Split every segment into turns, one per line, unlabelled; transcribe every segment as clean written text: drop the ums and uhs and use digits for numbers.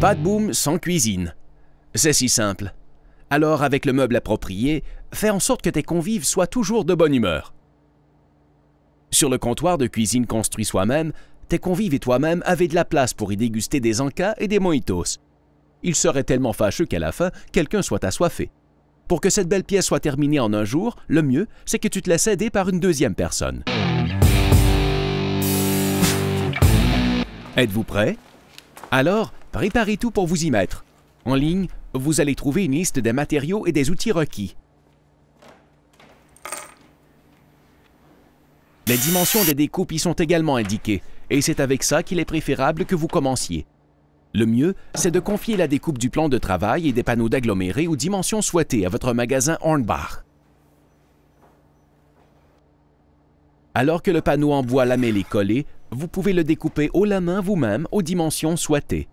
Pas de boom sans cuisine. C'est si simple. Alors, avec le meuble approprié, fais en sorte que tes convives soient toujours de bonne humeur. Sur le comptoir de cuisine construit soi-même, tes convives et toi-même avez de la place pour y déguster des encas et des mojitos. Il serait tellement fâcheux qu'à la fin, quelqu'un soit assoiffé. Pour que cette belle pièce soit terminée en un jour, le mieux, c'est que tu te laisses aider par une deuxième personne. Êtes-vous prêt? Alors, préparez tout pour vous y mettre. En ligne, vous allez trouver une liste des matériaux et des outils requis. Les dimensions des découpes y sont également indiquées, et c'est avec ça qu'il est préférable que vous commenciez. Le mieux, c'est de confier la découpe du plan de travail et des panneaux d'agglomérés aux dimensions souhaitées à votre magasin Hornbach. Alors que le panneau en bois lamellé est collé, vous pouvez le découper haut la main vous-même aux dimensions souhaitées.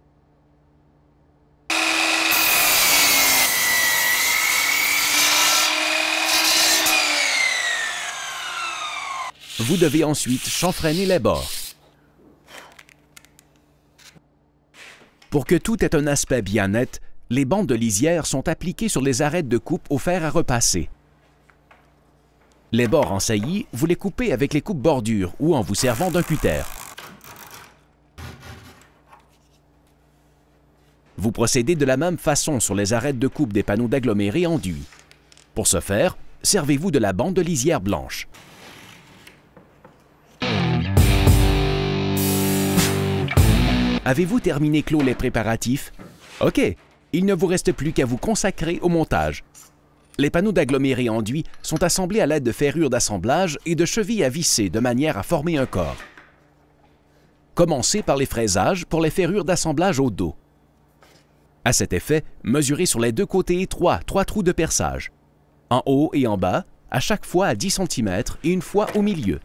Vous devez ensuite chanfreiner les bords. Pour que tout ait un aspect bien net, les bandes de lisière sont appliquées sur les arêtes de coupe au fer à repasser. Les bords en saillie, vous les coupez avec les coupes bordures ou en vous servant d'un cutter. Vous procédez de la même façon sur les arêtes de coupe des panneaux d'agglomérés enduits. Pour ce faire, servez-vous de la bande de lisière blanche. Avez-vous terminé clos les préparatifs? OK, il ne vous reste plus qu'à vous consacrer au montage. Les panneaux d'agglomérés enduits sont assemblés à l'aide de ferrures d'assemblage et de chevilles à visser de manière à former un corps. Commencez par les fraisages pour les ferrures d'assemblage au dos. À cet effet, mesurez sur les deux côtés étroits 3 trous de perçage. En haut et en bas, à chaque fois à 10 cm et une fois au milieu.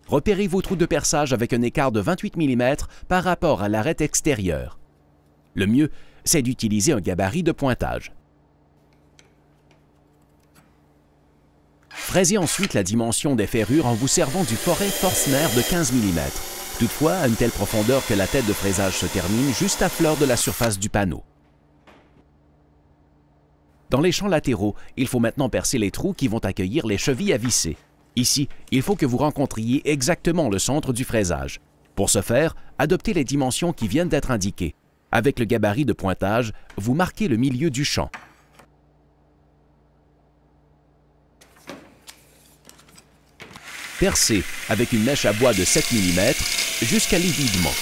Repérez vos trous de perçage avec un écart de 28 mm par rapport à l'arête extérieure. Le mieux, c'est d'utiliser un gabarit de pointage. Fraisez ensuite la dimension des ferrures en vous servant du foret Forstner de 15 mm. Toutefois, à une telle profondeur que la tête de fraisage se termine juste à fleur de la surface du panneau. Dans les champs latéraux, il faut maintenant percer les trous qui vont accueillir les chevilles à visser. Ici, il faut que vous rencontriez exactement le centre du fraisage. Pour ce faire, adoptez les dimensions qui viennent d'être indiquées. Avec le gabarit de pointage, vous marquez le milieu du champ. Percez avec une mèche à bois de 7 mm jusqu'à l'évidement.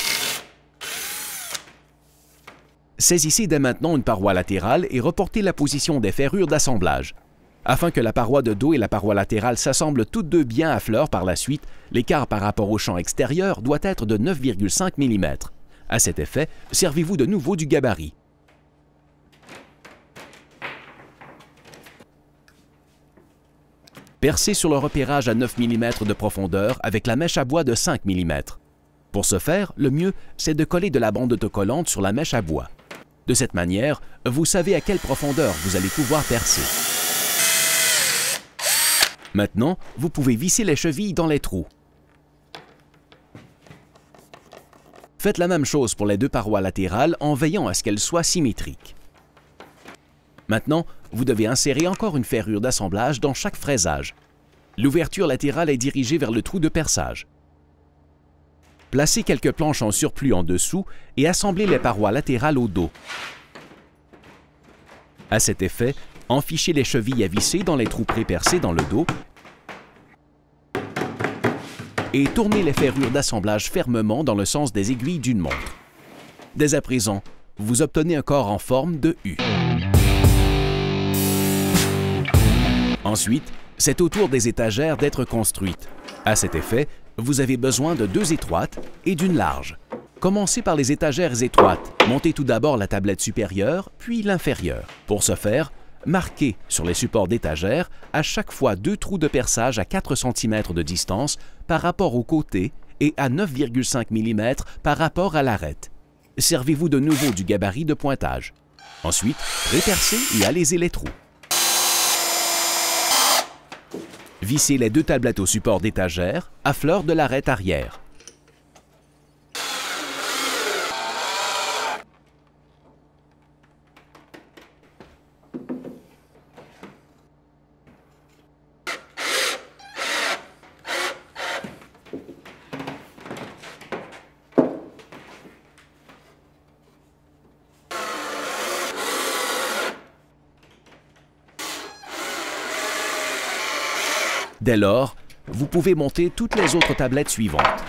Saisissez dès maintenant une paroi latérale et reportez la position des ferrures d'assemblage. Afin que la paroi de dos et la paroi latérale s'assemblent toutes deux bien à fleur par la suite, l'écart par rapport au champ extérieur doit être de 9,5 mm. À cet effet, servez-vous de nouveau du gabarit. Percez sur le repérage à 9 mm de profondeur avec la mèche à bois de 5 mm. Pour ce faire, le mieux, c'est de coller de la bande autocollante sur la mèche à bois. De cette manière, vous savez à quelle profondeur vous allez pouvoir percer. Maintenant, vous pouvez visser les chevilles dans les trous. Faites la même chose pour les deux parois latérales en veillant à ce qu'elles soient symétriques. Maintenant, vous devez insérer encore une ferrure d'assemblage dans chaque fraisage. L'ouverture latérale est dirigée vers le trou de perçage. Placez quelques planches en surplus en dessous et assemblez les parois latérales au dos. À cet effet, enfichez les chevilles à visser dans les trous pré-percés dans le dos et tournez les ferrures d'assemblage fermement dans le sens des aiguilles d'une montre. Dès à présent, vous obtenez un corps en forme de U. Ensuite, c'est au tour des étagères d'être construites. À cet effet, vous avez besoin de 2 étroites et d'une large. Commencez par les étagères étroites. Montez tout d'abord la tablette supérieure, puis l'inférieure. Pour ce faire, marquez sur les supports d'étagères à chaque fois 2 trous de perçage à 4 cm de distance par rapport aux côtés et à 9,5 mm par rapport à l'arête. Servez-vous de nouveau du gabarit de pointage. Ensuite, répercez et alésez les trous. Vissez les 2 tablettes au support d'étagère à fleur de l'arête arrière. Dès lors, vous pouvez monter toutes les autres tablettes suivantes.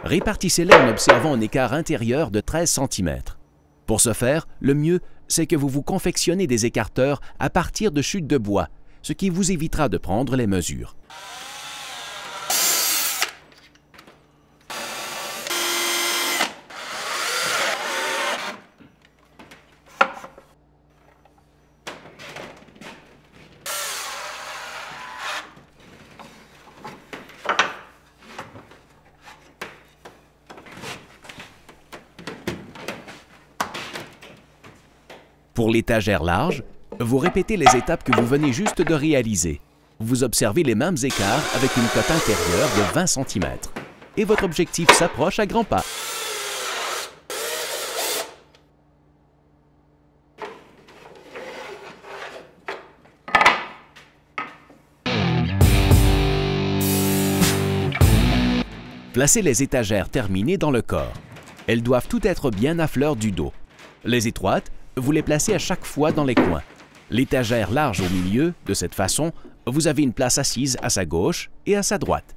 Répartissez-les en observant un écart intérieur de 13 cm. Pour ce faire, le mieux, c'est que vous vous confectionnez des écarteurs à partir de chutes de bois, ce qui vous évitera de prendre les mesures. Pour l'étagère large, vous répétez les étapes que vous venez juste de réaliser. Vous observez les mêmes écarts avec une cote intérieure de 20 cm. Et votre objectif s'approche à grands pas. Placez les étagères terminées dans le corps. Elles doivent toutes être bien à fleur du dos. Les étroites, vous les placez à chaque fois dans les coins. L'étagère large au milieu, de cette façon, vous avez une place assise à sa gauche et à sa droite.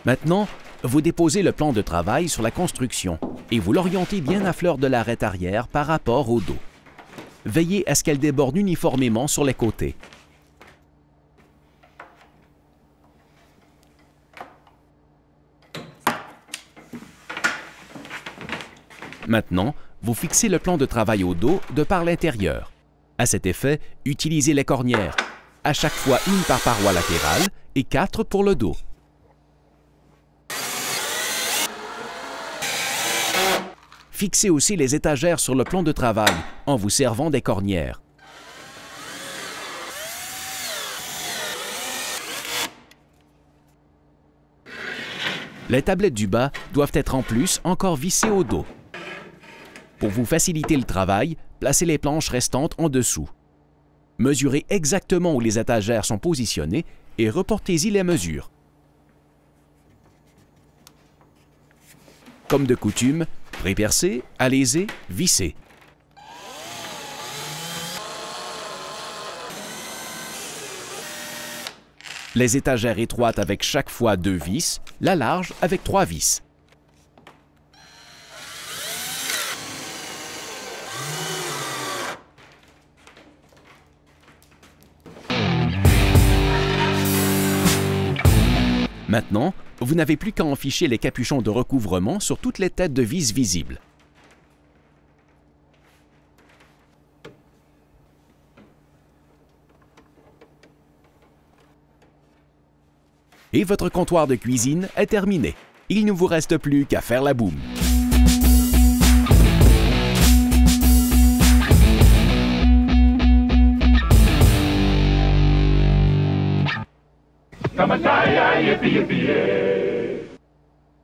Maintenant, vous déposez le plan de travail sur la construction et vous l'orientez bien à fleur de l'arête arrière par rapport au dos. Veillez à ce qu'elle déborde uniformément sur les côtés. Maintenant, vous fixez le plan de travail au dos de par l'intérieur. À cet effet, utilisez les cornières, à chaque fois une par paroi latérale et 4 pour le dos. Fixez aussi les étagères sur le plan de travail en vous servant des cornières. Les tablettes du bas doivent être en plus encore vissées au dos. Pour vous faciliter le travail, placez les planches restantes en dessous. Mesurez exactement où les étagères sont positionnées et reportez-y les mesures. Comme de coutume, prépercez, alésez, vissez. Les étagères étroites avec chaque fois 2 vis, la large avec 3 vis. Maintenant, vous n'avez plus qu'à enficher les capuchons de recouvrement sur toutes les têtes de vis visibles. Et votre comptoir de cuisine est terminé. Il ne vous reste plus qu'à faire la boum.
Come on, yippee, yippee, yeah.